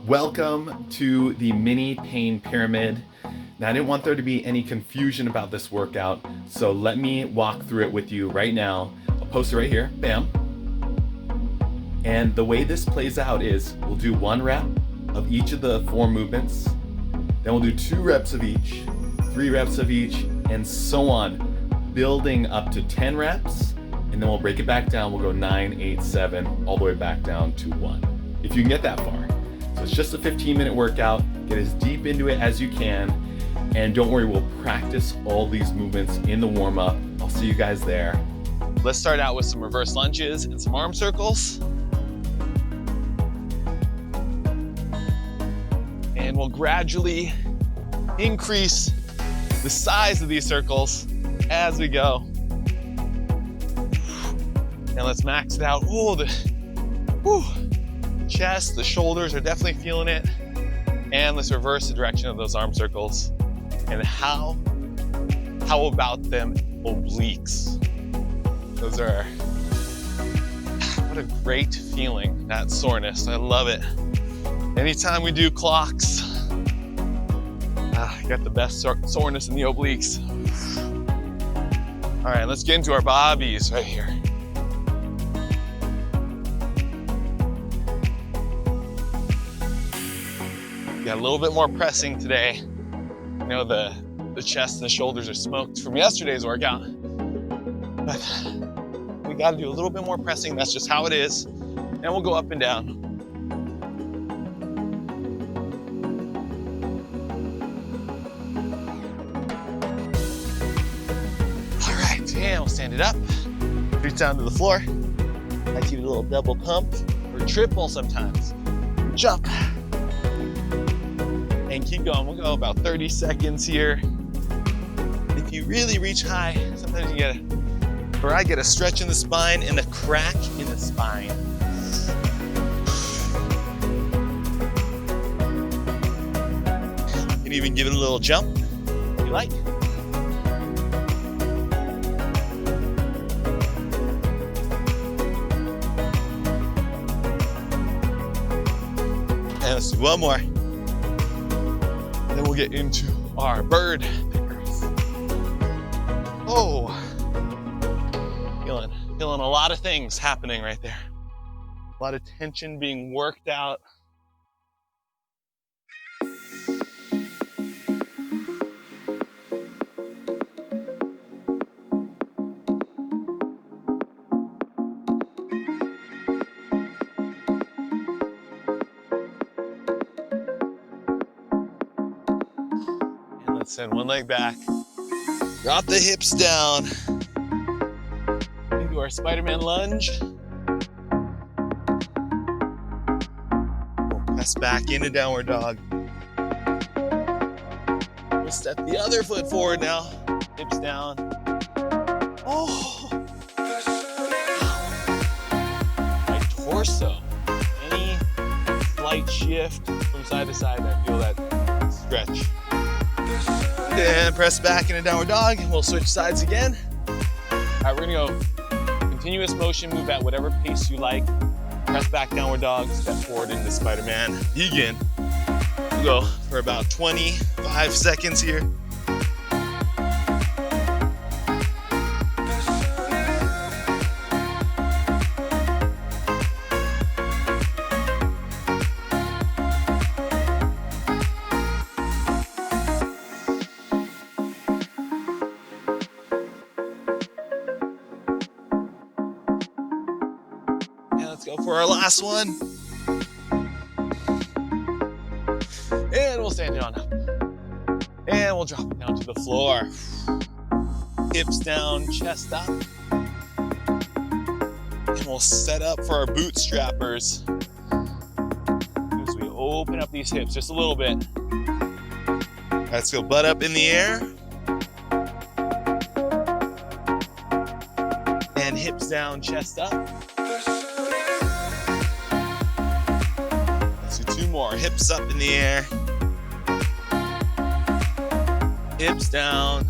Welcome to the mini pain pyramid. Now, I didn't want there to be any confusion about this workout, so let me walk through it with you right now. I'll post it right here, bam. And the way this plays out is we'll do 1 rep of each of the 4 movements, then we'll do 2 reps of each, 3 reps of each, and so on, building up to 10 reps, and then we'll break it back down. We'll go 9, 8, 7, all the way back down to 1, if you can get that far. So it's just a 15-minute workout. Get as deep into it as you can. And don't worry, we'll practice all these movements in the warm-up. I'll see you guys there. Let's start out with some reverse lunges and some arm circles. And we'll gradually increase the size of these circles as we go. And let's max it out. Oh, the chest, the shoulders are definitely feeling it. And let's reverse the direction of those arm circles. And how about them obliques? Those are, what a great feeling, that soreness. I love it. Anytime we do clocks, you got the best soreness in the obliques. All right, let's get into our bobbies right here. Got a little bit more pressing today. You know, the chest and the shoulders are smoked from yesterday's workout. But we gotta do a little bit more pressing. That's just how it is. And we'll go up and down. All right, and we'll stand it up. Reach down to the floor. I keep it a little double pump or triple sometimes. Jump. And keep going. We'll go about 30 seconds here. If you really reach high, sometimes you get I get a stretch in the spine and a crack in the spine. You can even give it a little jump if you like. And let's do one more. And then we'll get into our bird pickers. Oh, feeling a lot of things happening right there. A lot of tension being worked out. Send one leg back, drop the hips down into our Spider-Man lunge. We'll press back into downward dog. We'll step the other foot forward now, hips down. Oh, my torso, any slight shift from side to side, I feel that stretch. And press back into downward dog, and we'll switch sides again. All right, we're gonna go continuous motion, move at whatever pace you like. Press back, downward dog, step forward into Spider-Man. Begin. We'll go for about 25 seconds here. Let's go for our last one. And we'll stand it on up. And we'll drop it down to the floor. Hips down, chest up. And we'll set up for our bootstrappers. As we open up these hips just a little bit. Let's go butt up in the air. And hips down, chest up. More hips up in the air, hips down,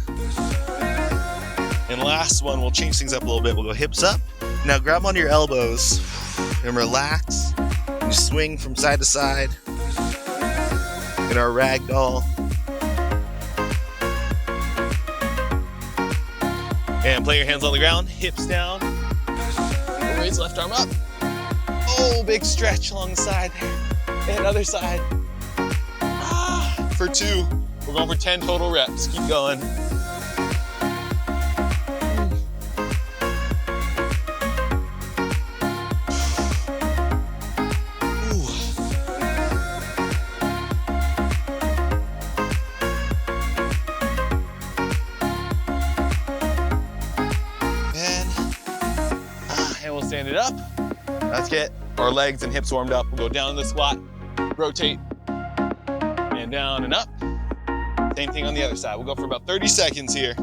and last one, we'll change things up a little bit. We'll go hips up. Now grab onto your elbows and relax. You swing from side to side. in our ragdoll. And play your hands on the ground, hips down. Raise left arm up. Oh, big stretch along the side there. And other side. For 2. We're going for 10 total reps. Keep going. And we'll stand it up. Let's get our legs and hips warmed up. We'll go down in the squat, rotate, and down and up. Same thing on the other side. We'll go for about 30 seconds here.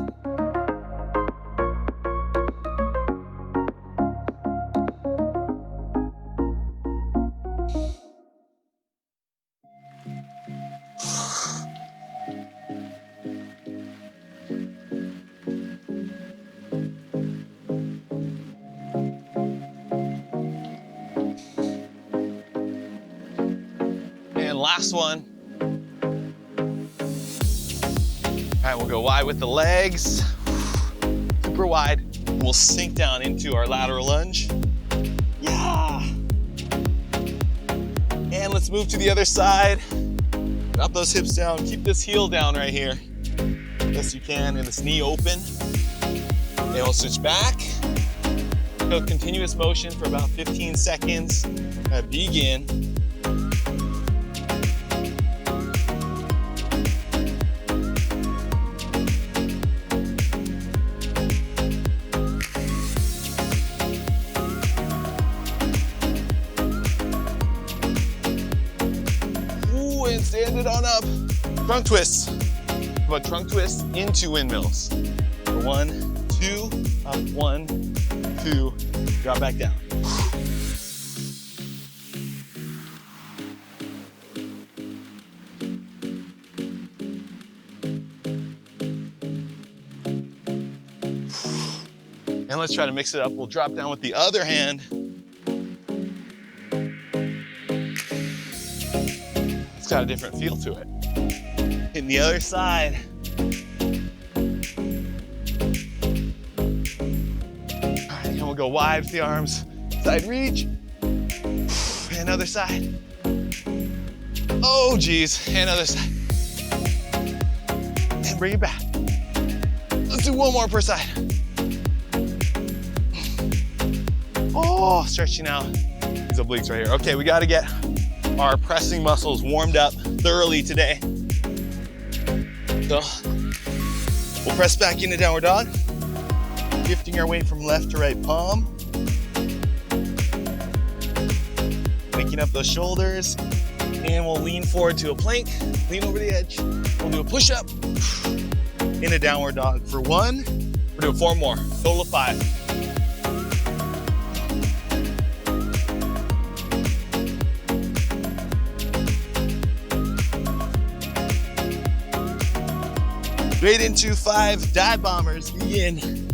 And last one. All right, we'll go wide with the legs, super wide. We'll sink down into our lateral lunge. Yeah. And let's move to the other side. Drop those hips down, keep this heel down right here. Best you can, and this knee open. And we'll switch back. Go continuous motion for about 15 seconds. Begin. And stand it on up. Trunk twists. How about trunk twists into windmills? For 1, 2, up, 1, 2, drop back down. And let's try to mix it up. We'll drop down with the other hand. Got a different feel to it. Hitting the other side. All right, and we'll go wide with the arms. Side reach. And other side. Oh, geez. And other side. And bring it back. Let's do one more per side. Oh, stretching out these obliques right here. Okay, we got to get our pressing muscles warmed up thoroughly today. So we'll press back into downward dog, shifting our weight from left to right palm, waking up those shoulders, and we'll lean forward to a plank, lean over the edge. We'll do a push-up in a downward dog for 1. We're doing 4 more, total of 5. Straight into 5 dive bombers. Begin.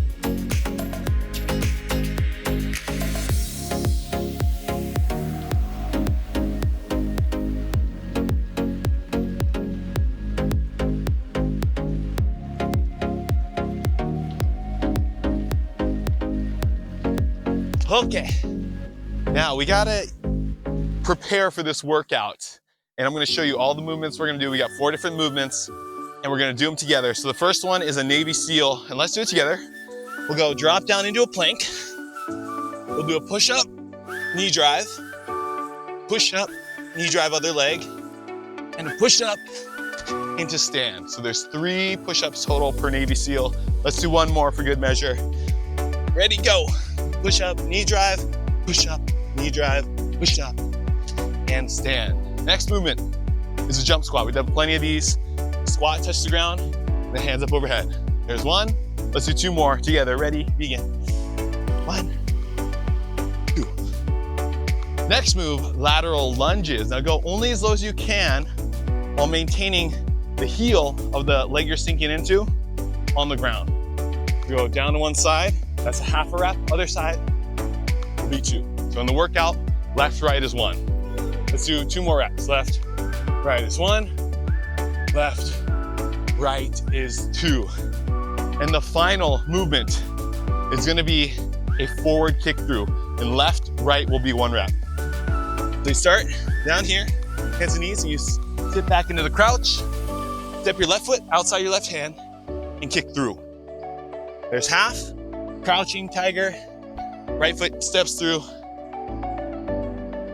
Okay, now we gotta prepare for this workout. And I'm gonna show you all the movements we're gonna do. We got 4 different movements, and we're gonna do them together. So the first one is a Navy SEAL, and let's do it together. We'll go drop down into a plank. We'll do a push-up, knee drive, push-up, knee drive other leg, and a push-up into stand. So there's 3 push-ups total per Navy SEAL. Let's do 1 more for good measure. Ready, go. Push-up, knee drive, push-up, knee drive, push-up, and stand. Next movement is a jump squat. We've done plenty of these. Squat, touch the ground, then hands up overhead. There's 1. Let's do 2 more together. Ready, begin. 1, 2. Next move, lateral lunges. Now go only as low as you can while maintaining the heel of the leg you're sinking into on the ground. Go down to one side, that's a half a rep. Other side will be 2. So in the workout, left, right is 1. Let's do 2 more reps. Left, right is 1, left, right is 2. And the final movement is gonna be a forward kick through, and left, right will be 1 rep. So you start down here, hands and knees, and you sit back into the crouch, step your left foot outside your left hand, and kick through. There's half, crouching tiger, right foot steps through.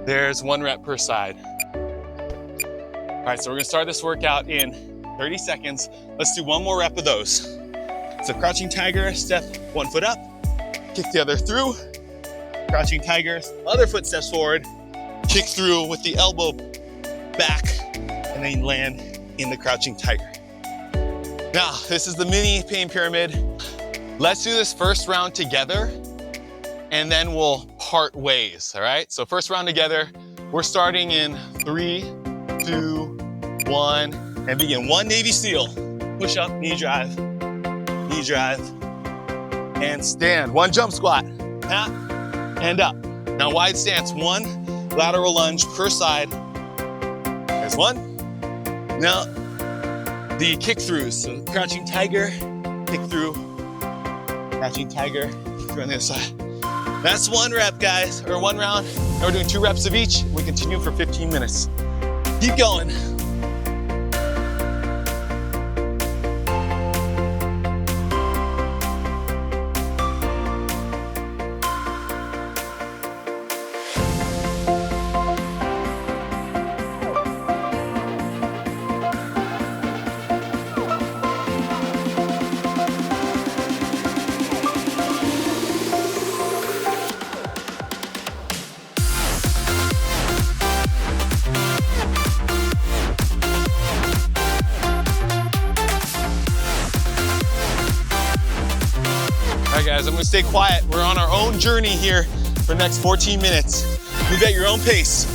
There's 1 rep per side. All right, so we're gonna start this workout in 30 seconds. Let's do 1 more rep of those. So crouching tiger, step 1 foot up, kick the other through. Crouching tiger, other foot steps forward, kick through with the elbow back, and then land in the crouching tiger. Now, this is the mini pain pyramid. Let's do this first round together, and then we'll part ways, all right? So first round together, we're starting in 3, 2, 1, and begin. 1 Navy SEAL. Push up, knee drive, and stand. 1 jump squat, tap, and up. Now wide stance, 1 lateral lunge per side. There's 1. Now, the kick throughs. So crouching tiger, kick through, crouching tiger, kick through on the other side. That's 1 rep, guys, or 1 round. Now we're doing 2 reps of each. We continue for 15 minutes. Keep going. All right, guys, I'm gonna stay quiet. We're on our own journey here for the next 14 minutes. Move at your own pace.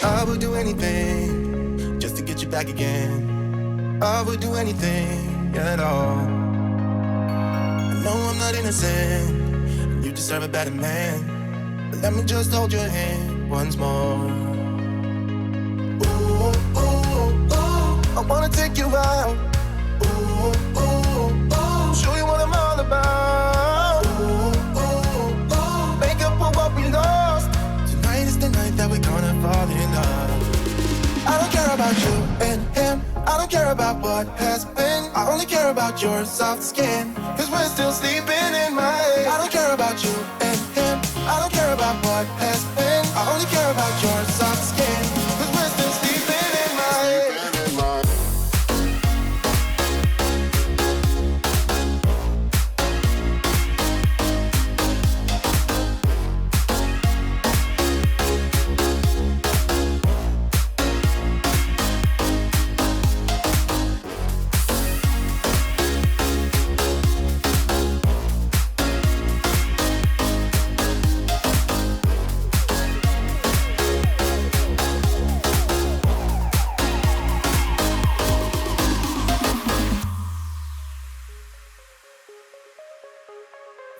I would do anything just to get you back again. I would do anything at all. I know I'm not innocent, you deserve a better man, but let me just hold your hand once more. Ooh, ooh, ooh, I wanna take you out. Ooh, ooh, ooh, show you what I'm all about. Ooh, ooh, ooh, make up for what we lost. Tonight is the night that we're gonna fall in love. I don't care about you and him, I don't care about what has been. I only care about your soft skin, cause we're still sleeping in my head. I don't care about you and him, I don't care about what has been. I only care about your soft skin, cause we're still sleeping in my head.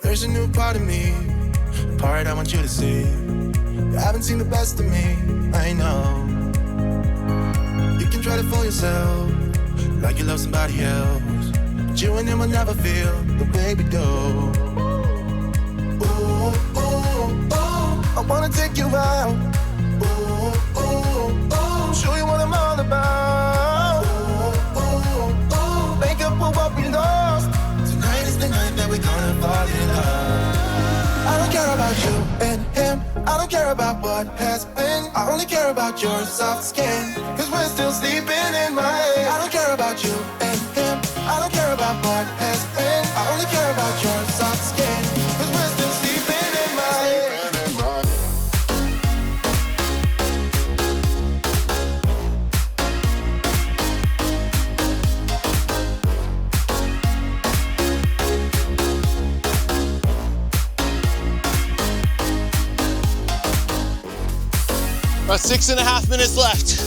There's a new part of me, a part I want you to see. You haven't seen the best of me, I know. You can try to fool yourself, like you love somebody else, but you and him will never feel the way we do. Ooh, ooh, ooh, I wanna take you out. Ooh, ooh, ooh, show you what I'm all about. Ooh, ooh, ooh, make up for what we lost. Tonight is the night that we're gonna fall in love. I don't care about you and him, I don't care about what has been. I only care about your soft skin, cause we're still sleeping in my head. I don't care about you and him, I don't care about what has been. I only care about your soft skin, cause we're still sleeping in my head. About 6.5 minutes left.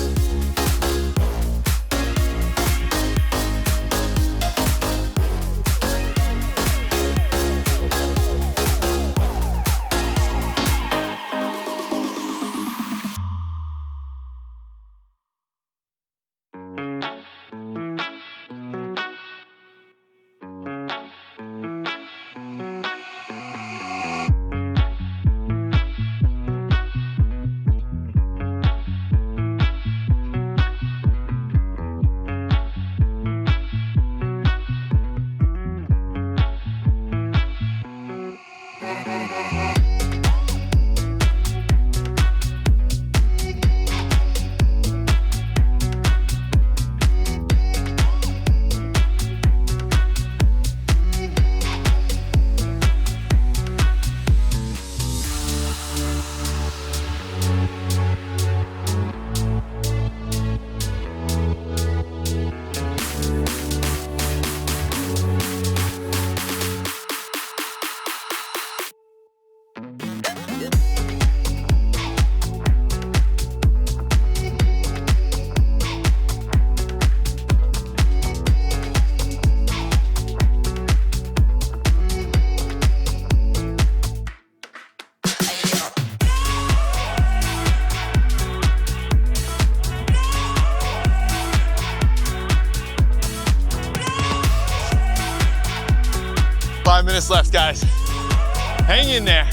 Minutes left, guys. Hang in there.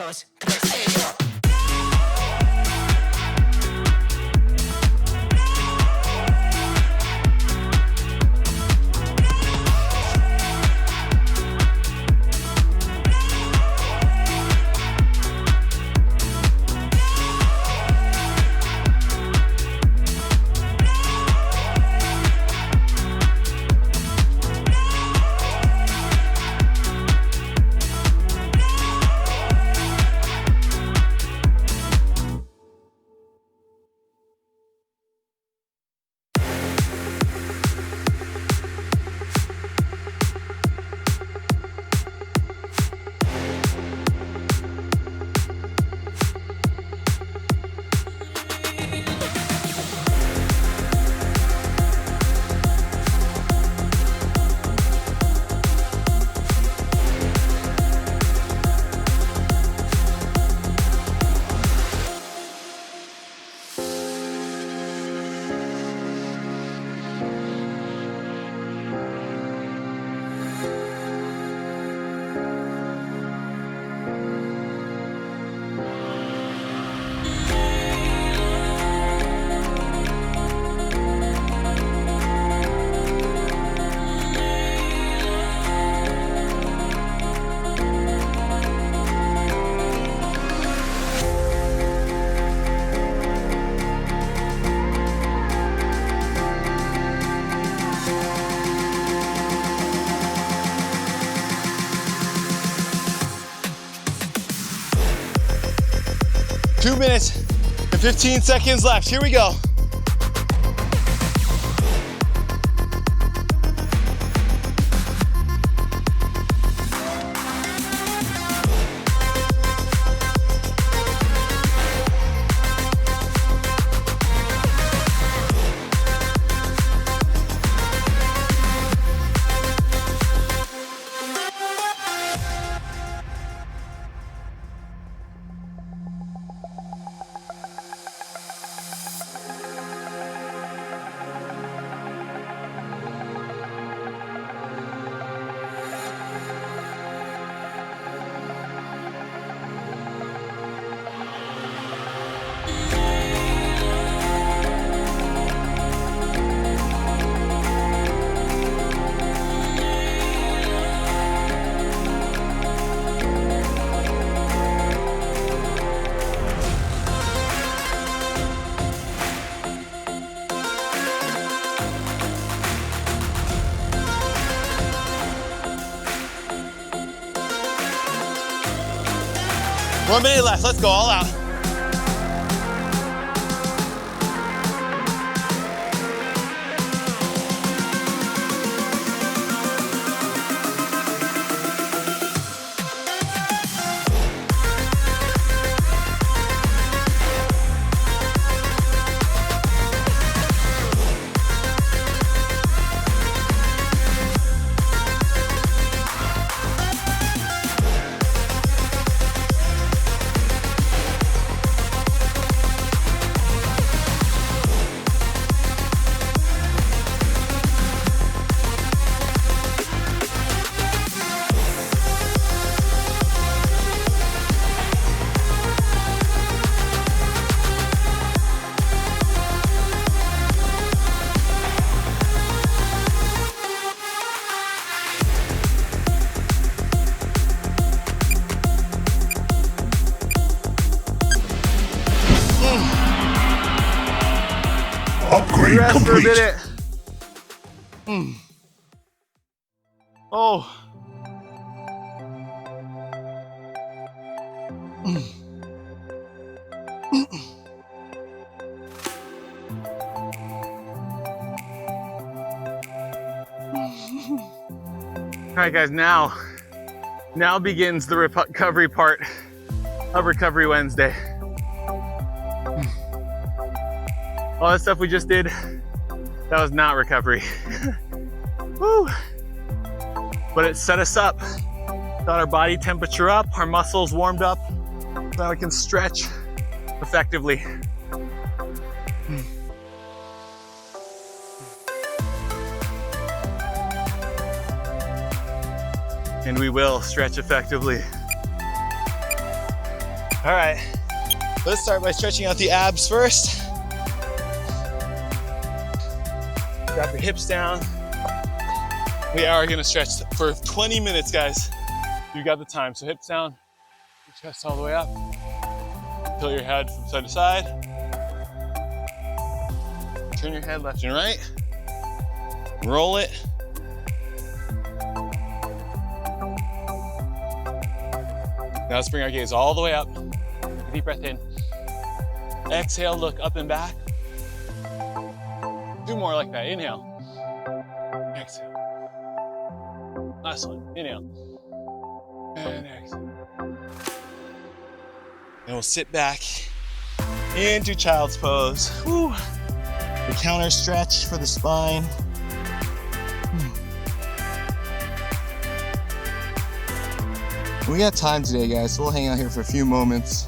dos, tres, hey, yo. Two minutes and 15 seconds left. Here we go. One minute left, let's go all out. Upgrade Rest for a complete. minute. Oh. All right, guys, now begins the recovery part of Recovery Wednesday. All that stuff we just did, that was not recovery. Woo. But it set us up, got our body temperature up, our muscles warmed up, so we can stretch effectively. And we will stretch effectively. All right, let's start by stretching out the abs first. Drop your hips down. We are gonna stretch for 20 minutes, guys. You got the time, so hips down, your chest all the way up. Tilt your head from side to side. Turn your head left and right. Roll it. Now let's bring our gaze all the way up. Deep breath in. Exhale, look up and back. Do more like that. Inhale. Exhale. Last one. Inhale. And exhale. And we'll sit back into child's pose. Woo. The counter stretch for the spine. We got time today, guys, so we'll hang out here for a few moments.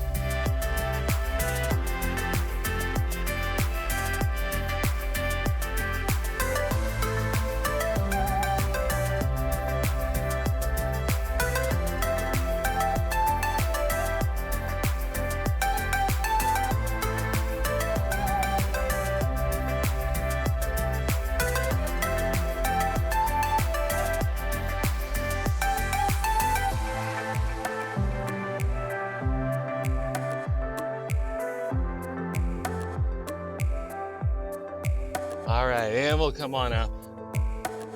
All right, and we'll come on up.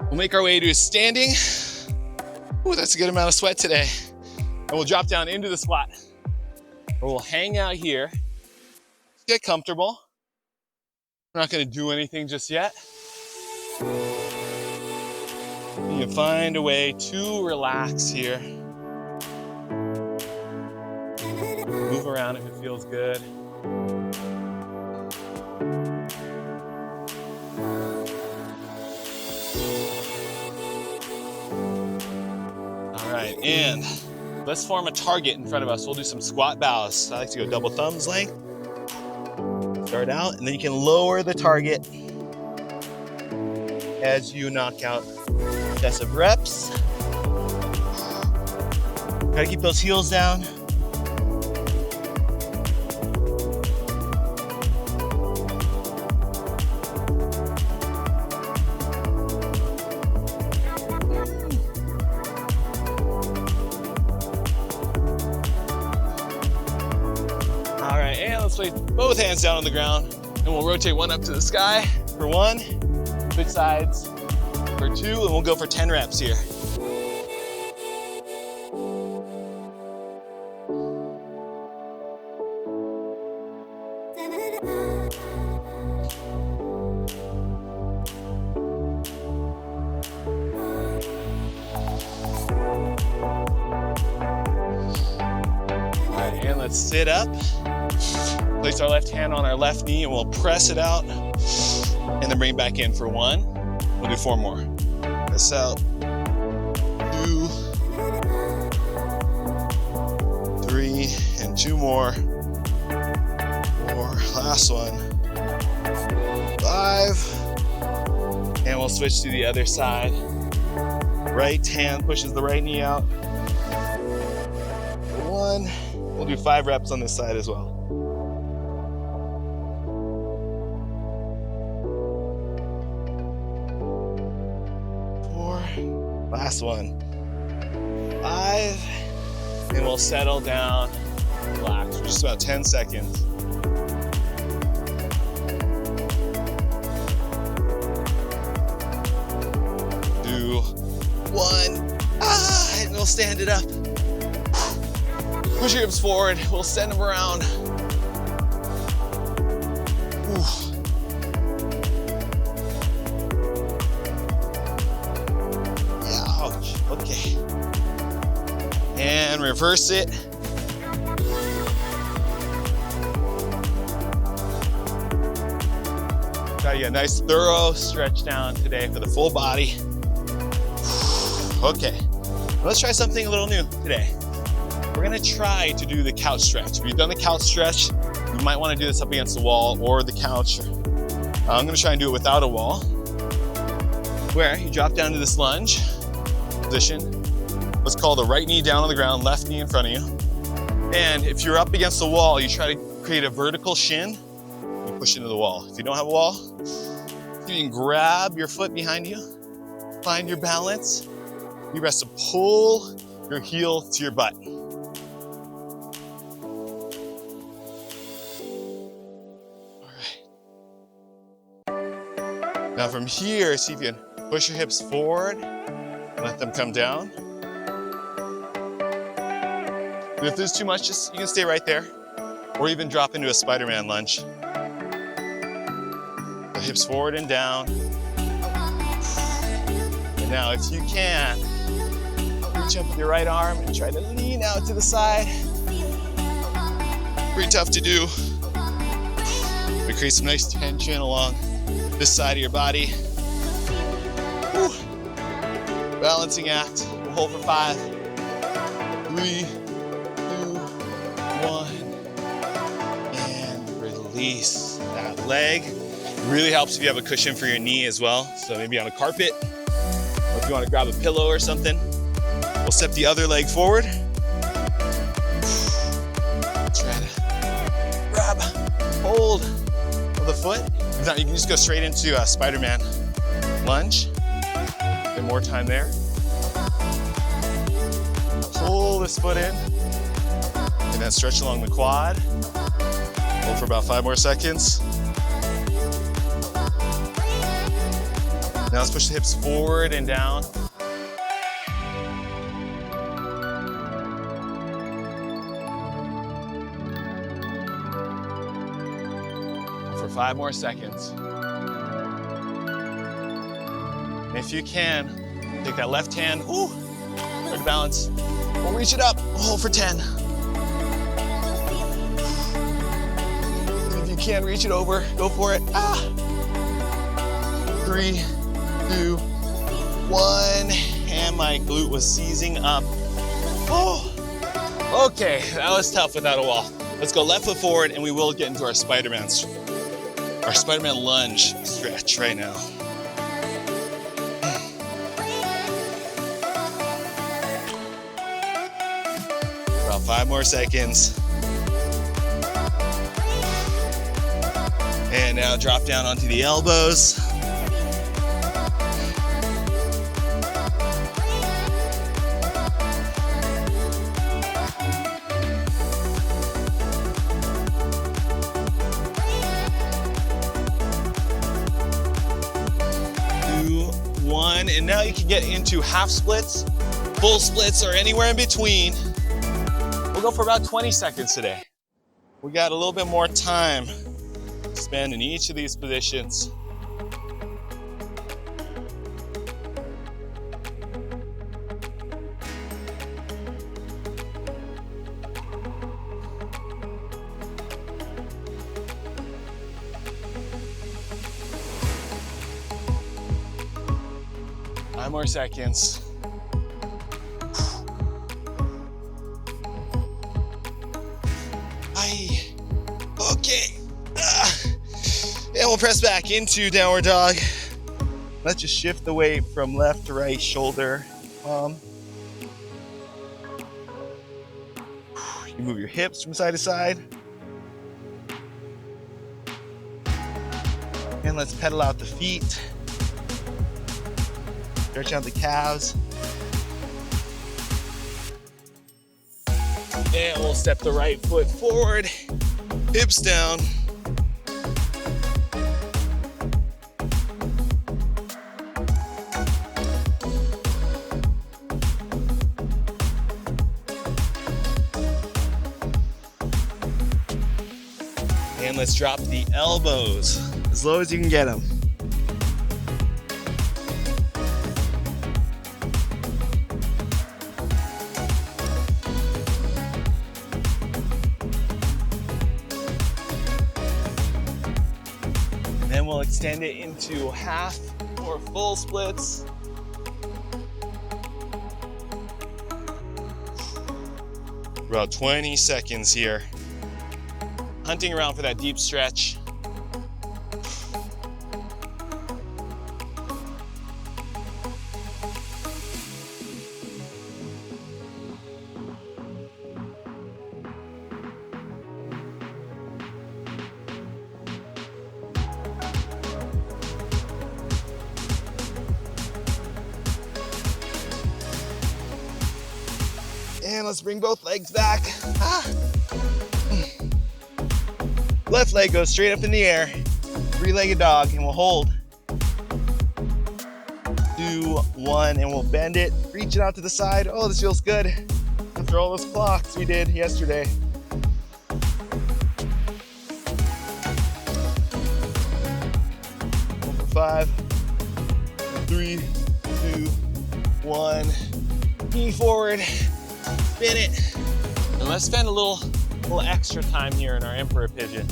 We'll make our way to standing. Ooh, that's a good amount of sweat today. And we'll drop down into the squat. Or we'll hang out here. Get comfortable. We're not gonna do anything just yet. You can find a way to relax here. Move around if it feels good. All right, and let's form a target in front of us. We'll do some squat bows. I like to go double thumbs length. Start out, and then you can lower the target as you knock out successive reps. Try to keep those heels down. All right, and let's place both hands down on the ground, and we'll rotate one up to the sky for one, switch sides for two, and we'll go for 10 reps here. All right, and let's sit up. Place our left hand on our left knee and we'll press it out and then bring it back in for one. We'll do 4 more. Press out. 2, 3, and 2 more. 4, last one. 5, and we'll switch to the other side. Right hand pushes the right knee out. 1, we'll do 5 reps on this side as well. 4, last one. 5, and we'll settle down, relax for just about 10 seconds. 2, 1, and we'll stand it up. Push your hips forward, we'll send them around. Ooh. Yeah, ouch, okay. And reverse it. Try to get a nice thorough stretch down today for the full body. Okay, let's try something a little new today. We're gonna try to do the couch stretch. If you've done the couch stretch, you might wanna do this up against the wall or the couch. I'm gonna try and do it without a wall, where you drop down to this lunge position. Let's call the right knee down on the ground, left knee in front of you. And if you're up against the wall, you try to create a vertical shin, you push into the wall. If you don't have a wall, you can grab your foot behind you, find your balance. You rest to pull your heel to your butt. All right. Now from here, see if you can push your hips forward, let them come down. And if there's too much, you can stay right there, or even drop into a Spider-Man lunge. The hips forward and down. And now if you can, reach up with your right arm and try to lean out to the side. Pretty tough to do. But create some nice tension along this side of your body. Woo. Balancing act. We'll hold for 5, 3, 2, 1. And release that leg. It really helps if you have a cushion for your knee as well. So maybe on a carpet, or if you want to grab a pillow or something. We'll step the other leg forward. Try to grab hold of the foot. If not, you can just go straight into a Spider-Man lunge. Get more time there. Pull this foot in. And then stretch along the quad. Hold for about 5 more seconds. Now let's push the hips forward and down. For 5 more seconds. And if you can, take that left hand, try to balance. We'll reach it up, hold for 10. And if you can reach it over, go for it. 3, 2, 1, and my glute was seizing up. Okay, that was tough without a wall. Let's go left foot forward, and we will get into our Spider-Man lunge stretch right now. About 5 more seconds. And now drop down onto the elbows. And now you can get into half splits, full splits, or anywhere in between. We'll go for about 20 seconds today. We got a little bit more time to spend in each of these positions. More seconds. Okay. And we'll press back into downward dog. Let's just shift the weight from left to right shoulder. You move your hips from side to side. And let's pedal out the feet. Stretch out the calves. And we'll step the right foot forward, hips down. And let's drop the elbows as low as you can get them. We'll extend it into half or full splits. About 20 seconds here. Hunting around for that deep stretch. And let's bring both legs back. Left leg goes straight up in the air. Three-legged dog, and we'll hold. 2, 1, and we'll bend it. Reach it out to the side. Oh, this feels good. After all those clocks we did yesterday. One for 5. 3, 2, 1. Knee forward. Spin it. And let's spend a little extra time here in our emperor pigeon.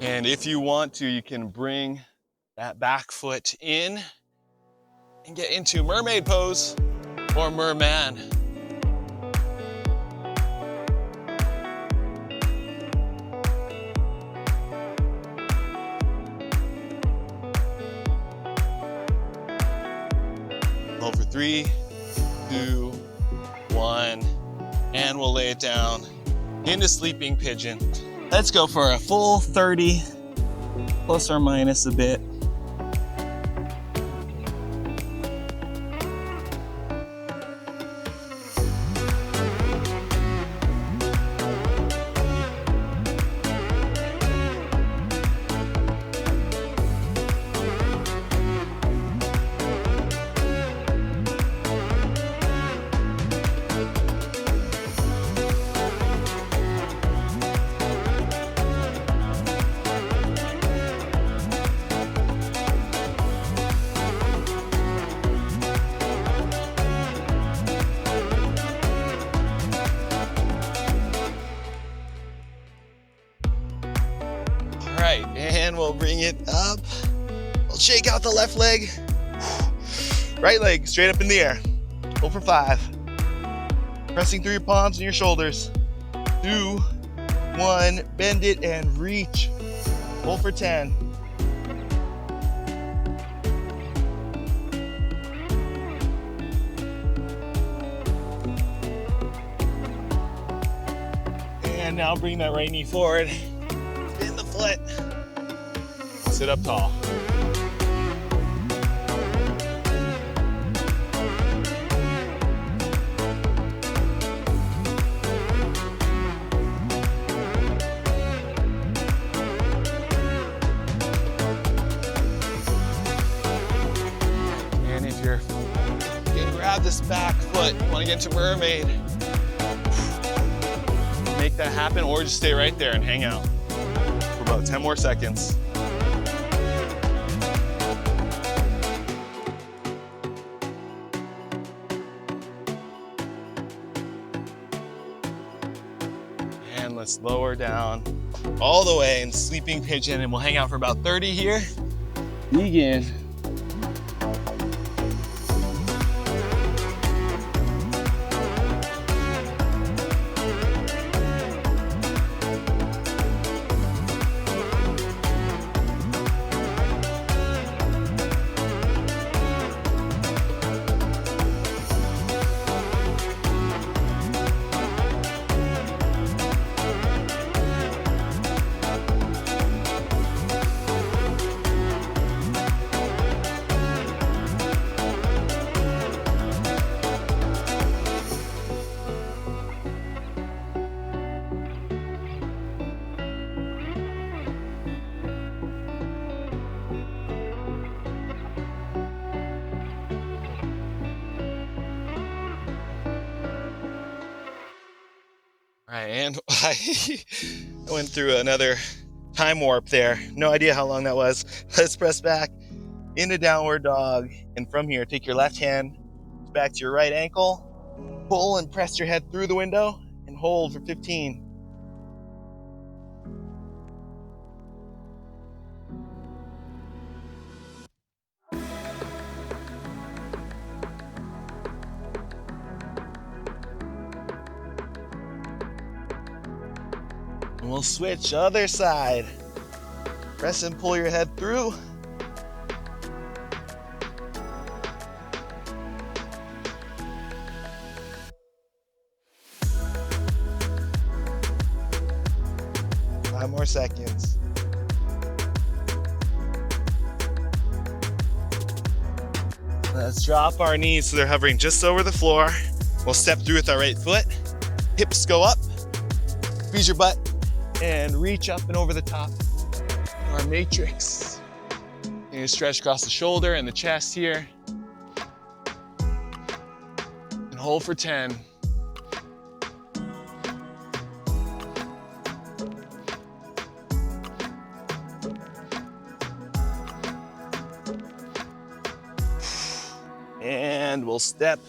And if you want to, you can bring that back foot in and get into mermaid pose or merman. Hold for 3, 2, 1, and we'll lay it down into sleeping pigeon. Let's go for a full 30, plus or minus a bit. And we'll bring it up. We'll shake out the left leg. Right leg straight up in the air. Go for 5. Pressing through your palms and your shoulders. 2, 1, bend it and reach. Hold for 10. And now bring that right knee forward. Spin the foot. Sit up tall. And if you're gonna grab this back foot, want to get into mermaid, make that happen, or just stay right there and hang out for about 10 more seconds. And let's lower down all the way in sleeping pigeon, and we'll hang out for about 30 here. Begin. All right, and I went through another time warp there. No idea how long that was. Let's press back into downward dog. And from here, take your left hand back to your right ankle, pull and press your head through the window, and hold for 15. And we'll switch other side. Press and pull your head through. 5 more seconds. Let's drop our knees so they're hovering just over the floor. We'll step through with our right foot. Hips go up. Squeeze your butt and reach up and over the top of our matrix. And you stretch across the shoulder and the chest here. And hold for 10. And we'll step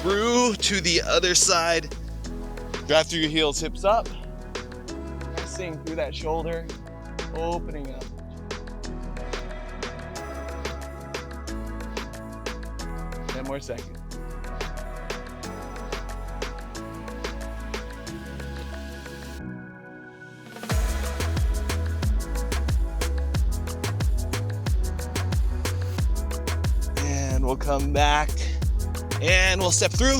through to the other side. Drive through your heels, hips up. Pressing through that shoulder, opening up. Ten more seconds. And we'll come back and we'll step through.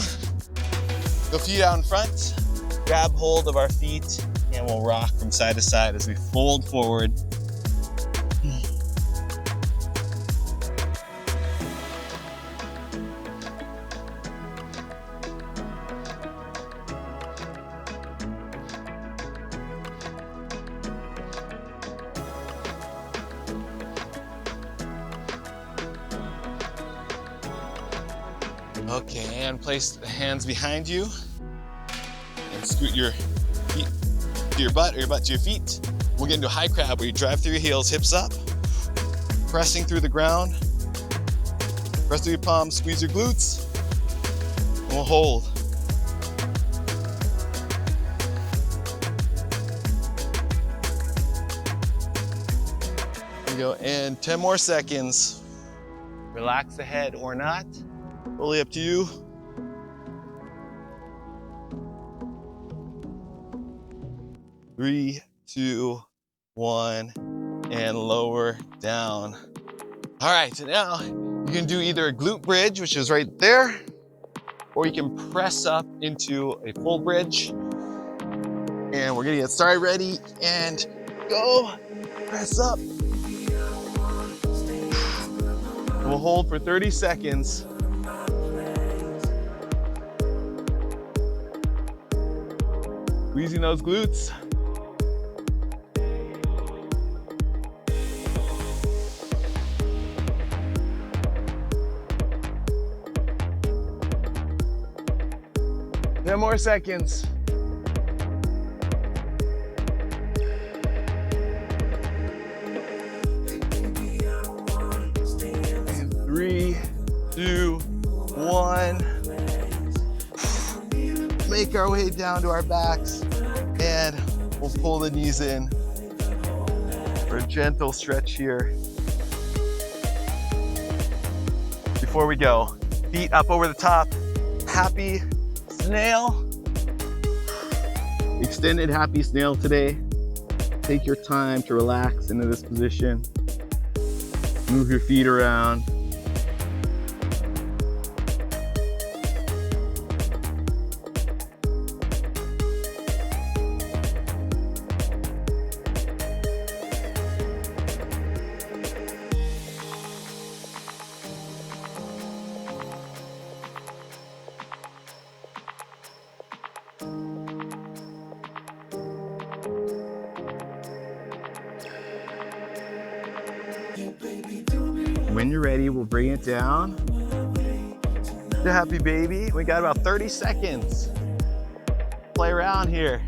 Go feet out in front, grab hold of our feet, and we'll rock from side to side as we fold forward. Okay, and place the hands behind you and scoot your feet to your butt or your butt to your feet. We'll get into a high crab where you drive through your heels, hips up, pressing through the ground. Press through your palms, squeeze your glutes, and we'll hold. There we go, and 10 more seconds. Relax the head or not. Fully up to you. Three, 2, 1, and lower down. All right, so now you can do either a glute bridge, which is right there, or you can press up into a full bridge. And we're gonna get started, ready, and go. Press up. We'll hold for 30 seconds. Squeezing those glutes. Ten more seconds. And 3, 2, 1. Make our way down to our backs and we'll pull the knees in for a gentle stretch here. Before we go, feet up over the top, happy snail. Extended happy snail today. Take your time to relax into this position. Move your feet around. When you're ready, we'll bring it down. The happy baby. We got about 30 seconds. Play around here.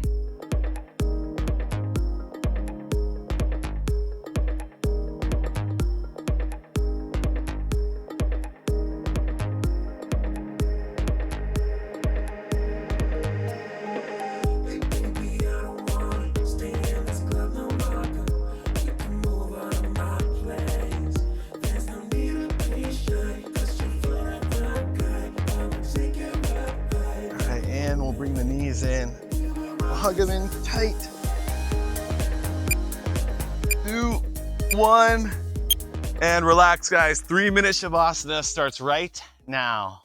Bring the knees in. Hug them in tight. 2, 1, and relax, guys. 3-minute Shavasana starts right now.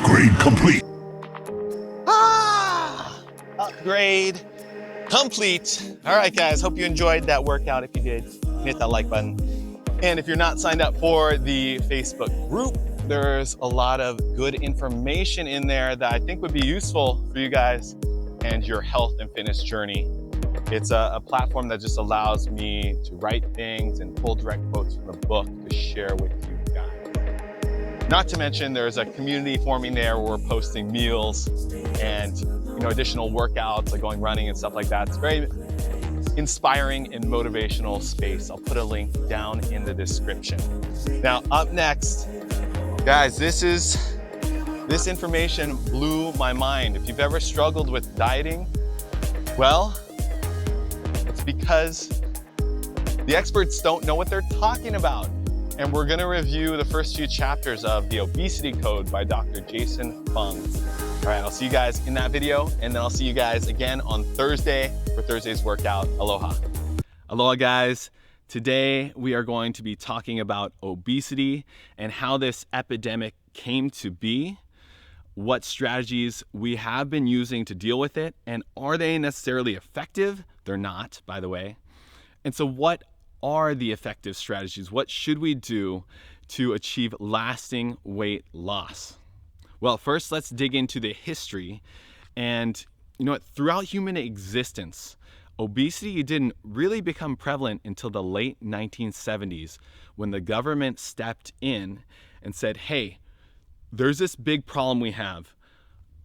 Upgrade complete. Upgrade complete. All right, guys, hope you enjoyed that workout. If you did, hit that like button. And if you're not signed up for the Facebook group, there's a lot of good information in there that I think would be useful for you guys and your health and fitness journey. It's a platform that just allows me to write things and pull direct quotes from the book to share with you guys. Not to mention there's a community forming there where we're posting meals and additional workouts like going running and stuff like that. It's very inspiring and motivational space. I'll put a link down in the description. Now up next, guys, this information blew my mind. If you've ever struggled with dieting, well, it's because the experts don't know what they're talking about. And we're gonna review the first few chapters of The Obesity Code by Dr. Jason Fung. All right, I'll see you guys in that video, and then I'll see you guys again on Thursday for Thursday's workout. Aloha. Aloha, guys. Today, we are going to be talking about obesity and how this epidemic came to be, what strategies we have been using to deal with it, and are they necessarily effective? They're not, by the way. And so what are the effective strategies? What should we do to achieve lasting weight loss? Well, first, let's dig into the history. And throughout human existence, obesity didn't really become prevalent until the late 1970s when the government stepped in and said, hey, there's this big problem we have.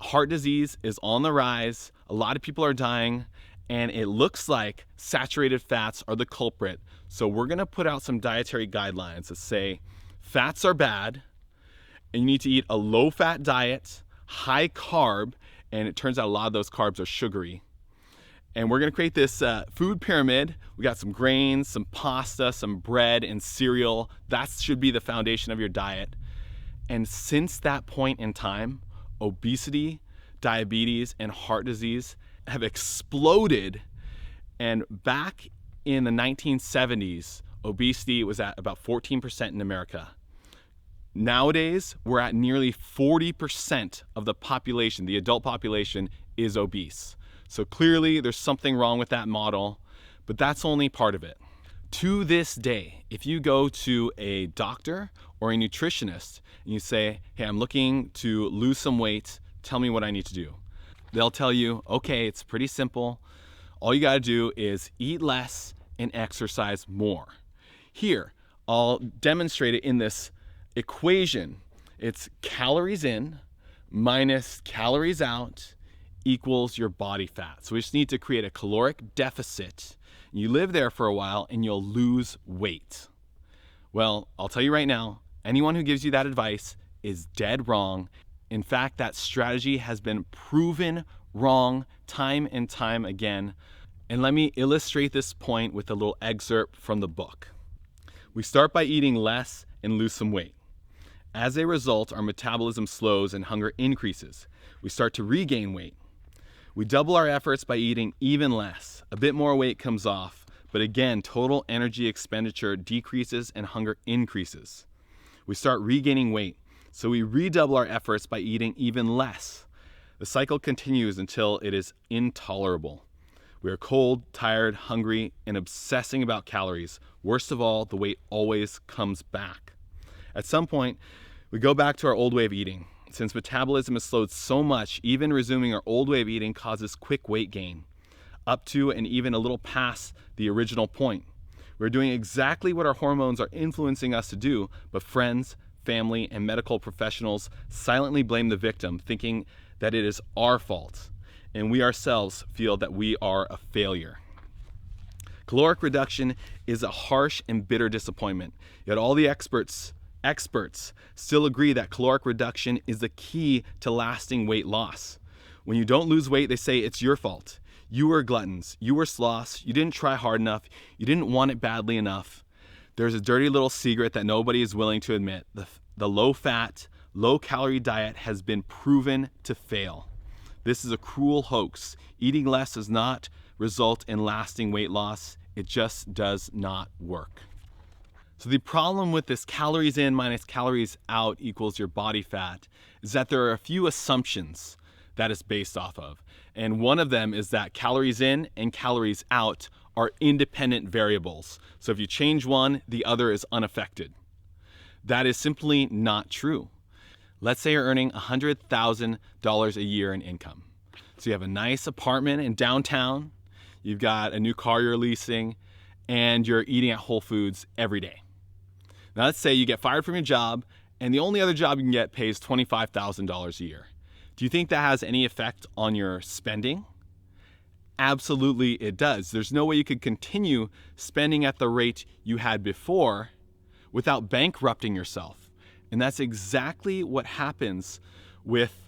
Heart disease is on the rise. A lot of people are dying, and it looks like saturated fats are the culprit. So we're going to put out some dietary guidelines that say fats are bad, and you need to eat a low-fat diet, high carb, and it turns out a lot of those carbs are sugary. And we're gonna create this food pyramid. We got some grains, some pasta, some bread, and cereal. That should be the foundation of your diet. And since that point in time, obesity, diabetes, and heart disease have exploded. And back in the 1970s, obesity was at about 14% in America. Nowadays, we're at nearly 40% of the population, the adult population, is obese. So clearly there's something wrong with that model, but that's only part of it. To this day, if you go to a doctor or a nutritionist and you say, hey, I'm looking to lose some weight, tell me what I need to do. They'll tell you, okay, it's pretty simple. All you gotta do is eat less and exercise more. Here, I'll demonstrate it in this equation. It's calories in minus calories out equals your body fat. So we just need to create a caloric deficit. You live there for a while and you'll lose weight. Well, I'll tell you right now, anyone who gives you that advice is dead wrong. In fact, that strategy has been proven wrong time and time again. And let me illustrate this point with a little excerpt from the book. We start by eating less and lose some weight. As a result, our metabolism slows and hunger increases. We start to regain weight. We double our efforts by eating even less. A bit more weight comes off, but again, total energy expenditure decreases and hunger increases. We start regaining weight, so we redouble our efforts by eating even less. The cycle continues until it is intolerable. We are cold, tired, hungry, and obsessing about calories. Worst of all, the weight always comes back. At some point, we go back to our old way of eating. Since metabolism has slowed so much, even resuming our old way of eating causes quick weight gain, up to and even a little past the original point. We're doing exactly what our hormones are influencing us to do, but friends, family, and medical professionals silently blame the victim, thinking that it is our fault, and we ourselves feel that we are a failure. Caloric reduction is a harsh and bitter disappointment, yet all the experts still agree that caloric reduction is the key to lasting weight loss. When you don't lose weight, they say it's your fault. You were gluttons, you were sloths, you didn't try hard enough, you didn't want it badly enough. There's a dirty little secret that nobody is willing to admit. The low-fat, low-calorie diet has been proven to fail. This is a cruel hoax. Eating less does not result in lasting weight loss. It just does not work. So the problem with this calories in minus calories out equals your body fat is that there are a few assumptions that it's based off of. And one of them is that calories in and calories out are independent variables. So if you change one, the other is unaffected. That is simply not true. Let's say you're earning $100,000 a year in income. So you have a nice apartment in downtown, you've got a new car you're leasing, and you're eating at Whole Foods every day. Now let's say you get fired from your job and the only other job you can get pays $25,000 a year. Do you think that has any effect on your spending? Absolutely it does. There's no way you could continue spending at the rate you had before without bankrupting yourself. And that's exactly what happens with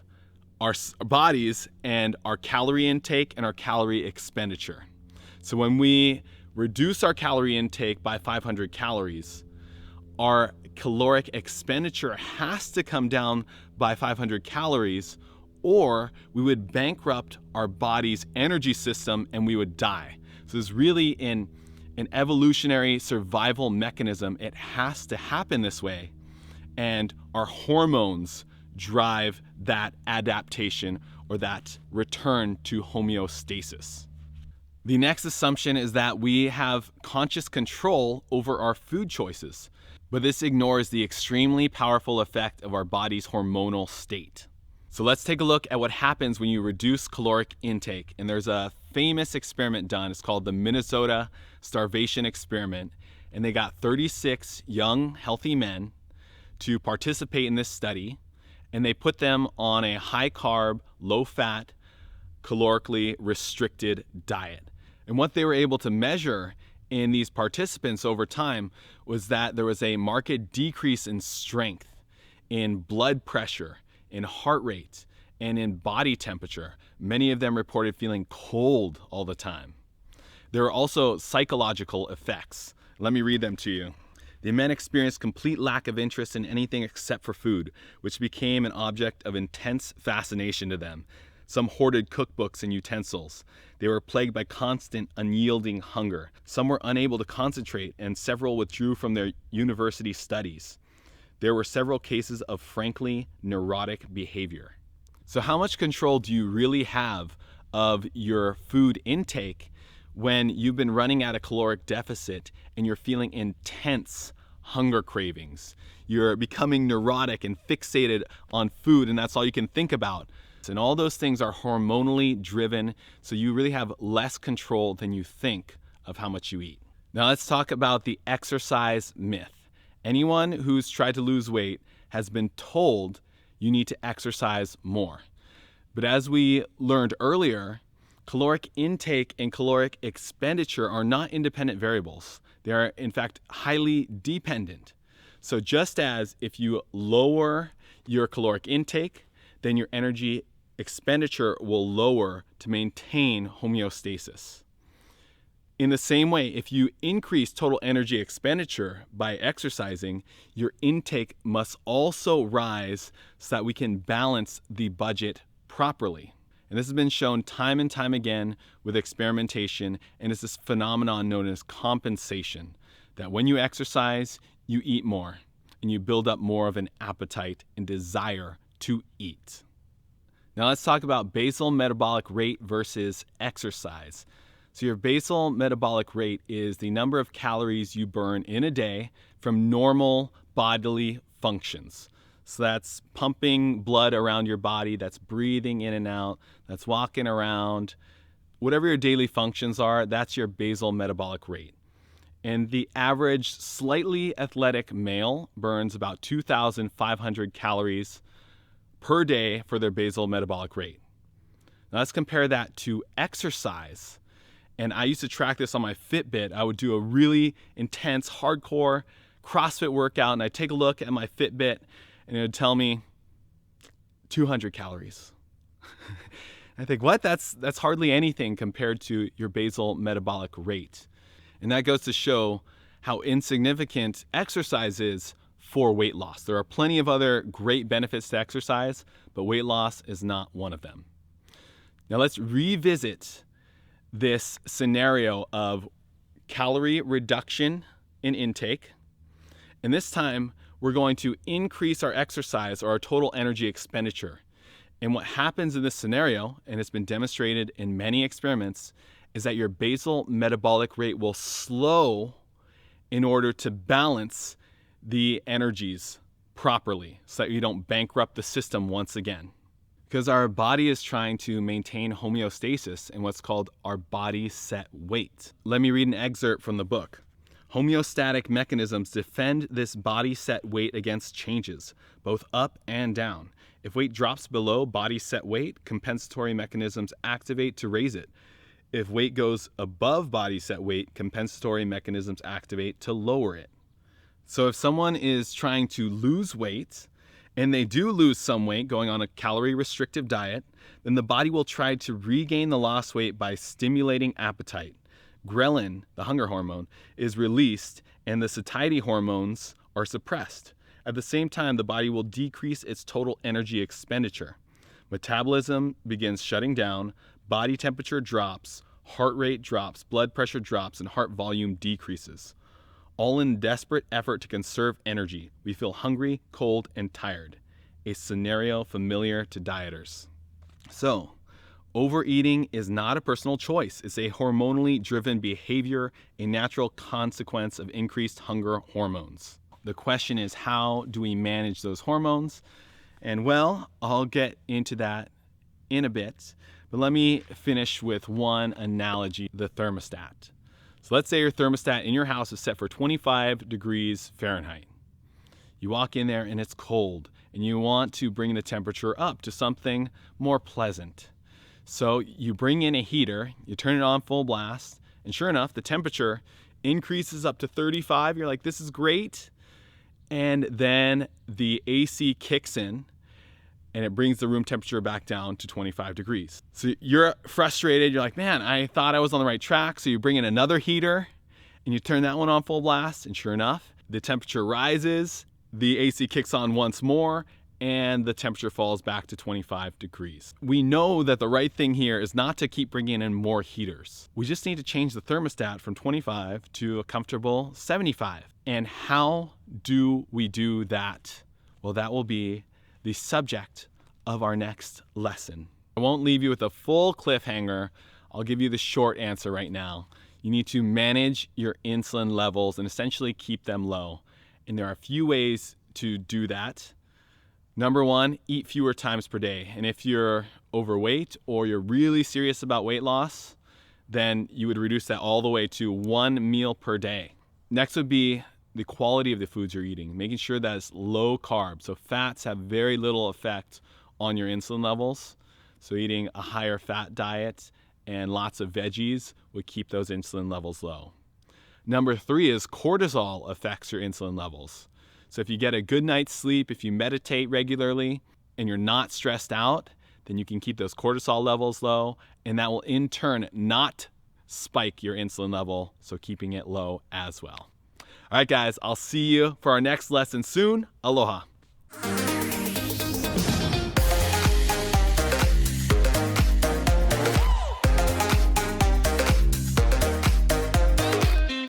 our bodies and our calorie intake and our calorie expenditure. So when we reduce our calorie intake by 500 calories, our caloric expenditure has to come down by 500 calories, or we would bankrupt our body's energy system and we would die. So it's really an evolutionary survival mechanism. It has to happen this way. And our hormones drive that adaptation or that return to homeostasis. The next assumption is that we have conscious control over our food choices, but this ignores the extremely powerful effect of our body's hormonal state. So let's take a look at what happens when you reduce caloric intake. And there's a famous experiment done. It's called the Minnesota Starvation Experiment. And they got 36 young, healthy men to participate in this study. And they put them on a high carb, low fat, calorically restricted diet. And what they were able to measure in these participants over time was that there was a marked decrease in strength, in blood pressure, in heart rate, and in body temperature. Many of them reported feeling cold all the time. There were also psychological effects. Let me read them to you. The men experienced complete lack of interest in anything except for food, which became an object of intense fascination to them. Some hoarded cookbooks and utensils. They were plagued by constant, unyielding hunger. Some were unable to concentrate, and several withdrew from their university studies. There were several cases of frankly neurotic behavior. So how much control do you really have of your food intake when you've been running at a caloric deficit and you're feeling intense hunger cravings? You're becoming neurotic and fixated on food, and that's all you can think about. And all those things are hormonally driven, so you really have less control than you think of how much you eat. Now let's talk about the exercise myth. Anyone who's tried to lose weight has been told you need to exercise more. But as we learned earlier, caloric intake and caloric expenditure are not independent variables. They are, in fact, highly dependent. So just as if you lower your caloric intake, then your energy expenditure will lower to maintain homeostasis. In the same way, if you increase total energy expenditure by exercising, your intake must also rise so that we can balance the budget properly. And this has been shown time and time again with experimentation, and it's this phenomenon known as compensation, that when you exercise, you eat more, and you build up more of an appetite and desire to eat. Now let's talk about basal metabolic rate versus exercise. So your basal metabolic rate is the number of calories you burn in a day from normal bodily functions. So that's pumping blood around your body, that's breathing in and out, that's walking around. Whatever your daily functions are, that's your basal metabolic rate. And the average slightly athletic male burns about 2,500 calories per day for their basal metabolic rate. Now let's compare that to exercise. And I used to track this on my Fitbit. I would do a really intense, hardcore CrossFit workout, and I'd take a look at my Fitbit, and it would tell me 200 calories. I think, what? That's hardly anything compared to your basal metabolic rate. And that goes to show how insignificant exercise is for weight loss. There are plenty of other great benefits to exercise, but weight loss is not one of them. Now let's revisit this scenario of calorie reduction in intake And this time, we're going to increase our exercise or our total energy expenditure. And what happens in this scenario, and it's been demonstrated in many experiments, is that your basal metabolic rate will slow in order to balance the energies properly so that you don't bankrupt the system once again. Because our body is trying to maintain homeostasis in what's called our body set weight. Let me read an excerpt from the book. Homeostatic mechanisms defend this body set weight against changes, both up and down. If weight drops below body set weight, compensatory mechanisms activate to raise it. If weight goes above body set weight, compensatory mechanisms activate to lower it. So if someone is trying to lose weight, and they do lose some weight going on a calorie restrictive diet, then the body will try to regain the lost weight by stimulating appetite. Ghrelin, the hunger hormone, is released and the satiety hormones are suppressed. At the same time, the body will decrease its total energy expenditure. Metabolism begins shutting down, body temperature drops, heart rate drops, blood pressure drops, and heart volume decreases. All in desperate effort to conserve energy. We feel hungry, cold, and tired. A scenario familiar to dieters. So, overeating is not a personal choice. It's a hormonally driven behavior, a natural consequence of increased hunger hormones. The question is, how do we manage those hormones? And well, I'll get into that in a bit, but let me finish with one analogy, the thermostat. So let's say your thermostat in your house is set for 25 degrees Fahrenheit. You walk in there and it's cold, and you want to bring the temperature up to something more pleasant. So you bring in a heater, you turn it on full blast, and sure enough, the temperature increases up to 35. You're like, this is great. And then the AC kicks in, and it brings the room temperature back down to 25 degrees. So you're frustrated. You're like, man, I thought I was on the right track. So you bring in another heater, and you turn that one on full blast, and sure enough, the temperature rises, the AC kicks on once more, and the temperature falls back to 25 degrees. We know that the right thing here is not to keep bringing in more heaters. We just need to change the thermostat from 25 to a comfortable 75. And how do we do that? Well, that will be the subject of our next lesson. I won't leave you with a full cliffhanger. I'll give you the short answer right now. You need to manage your insulin levels and essentially keep them low. And there are a few ways to do that. Number one, eat fewer times per day. And if you're overweight or you're really serious about weight loss, then you would reduce that all the way to 1 meal per day. Next would be the quality of the foods you're eating, making sure that it's low carb. So fats have very little effect on your insulin levels. So eating a higher fat diet and lots of veggies would keep those insulin levels low. Number 3 is cortisol affects your insulin levels. So if you get a good night's sleep, if you meditate regularly, and you're not stressed out, then you can keep those cortisol levels low, and that will in turn not spike your insulin level, so keeping it low as well. All right, guys, I'll see you for our next lesson soon. Aloha.